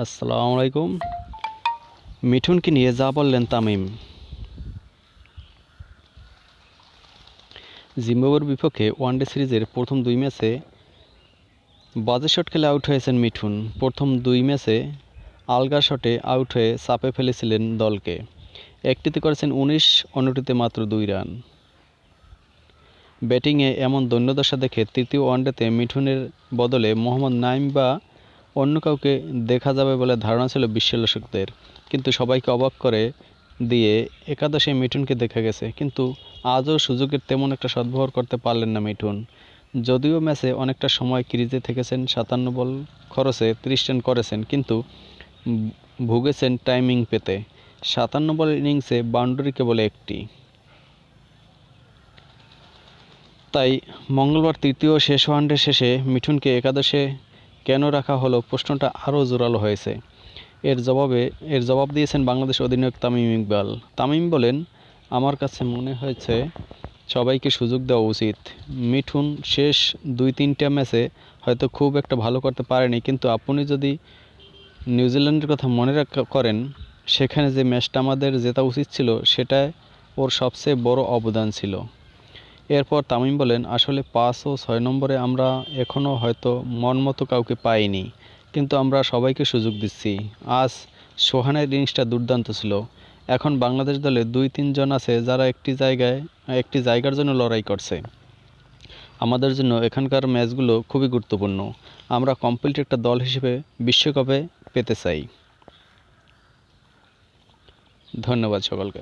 আসসালামু আলাইকুম। মিঠুনকে নিয়ে যা বললেন তামিম। জিম্বাবুয়ের বিপক্ষে ওয়ানডে সিরিজের প্রথম 2 ম্যাচে বাজে শট খেলে আউট হয়েছেন মিঠুন। প্রথম 2 ম্যাচে আলগা শটে আউট হয়ে চাপে ফেলেছিলেন দলকে। একটিতে করেছেন 19, অন্যটিতে মাত্র 2 রান। ব্যাটিংয়ে এমন দৈন্যদশা দেখে তৃতীয় ওয়ানডেতে মিঠুনের বদলে মোহাম্মদ নাইম বা অন্য কাউকে দেখা যাবে বলে ধারণা ছিল বিশ্লেষকদের, কিন্তু সবাইকে অবাক করে দিয়ে একাদশে মিঠুনকে দেখা গেছে। কিন্তু আজও সুযোগের তেমন একটা সদ্ব্যবহার করতে পারলেন না মিঠুন। যদিও ম্যাচে অনেকটা সময় ক্রিজে থেকেছেন, 57 বল খরচে 30 রান করেছেন, কিন্তু ভুগেছেন টাইমিং পেতে। 57 বলের ইনিংসে বাউন্ডারি কেবল একটি। তাই মঙ্গলবার তৃতীয় শেষ ওয়ানডে শেষে মিঠুনকে একাদশে কেন রাখা হলো, প্রশ্নটা আরও জোরালো হয়েছে। এর জবাব দিয়েছেন বাংলাদেশ অধিনায়ক তামিম ইকবাল। তামিম বলেন, আমার কাছে মনে হয়েছে সবাইকে সুযোগ দেওয়া উচিত। মিঠুন শেষ 2-3টা ম্যাচে হয়তো খুব একটা ভালো করতে পারেনি, কিন্তু আপনি যদি নিউজিল্যান্ডের কথা মনে করেন, সেখানে যে ম্যাচটা আমাদের জেতা উচিত ছিল, সেটায় ওর সবচেয়ে বড় অবদান ছিল। এরপর তামিম বলেন, আসলে 5 ও 6 নম্বরে আমরা এখনও হয়তো মন মতো কাউকে পাইনি, কিন্তু আমরা সবাইকে সুযোগ দিচ্ছি। আজ সোহানের ইনিংসটা দুর্দান্ত ছিল। এখন বাংলাদেশ দলে 2-3 জন আছে যারা একটি জায়গার জন্য লড়াই করছে। আমাদের জন্য এখানকার ম্যাচগুলো খুবই গুরুত্বপূর্ণ। আমরা কমপ্লিট একটা দল হিসেবে বিশ্বকাপে পেতে চাই। ধন্যবাদ সকলকে।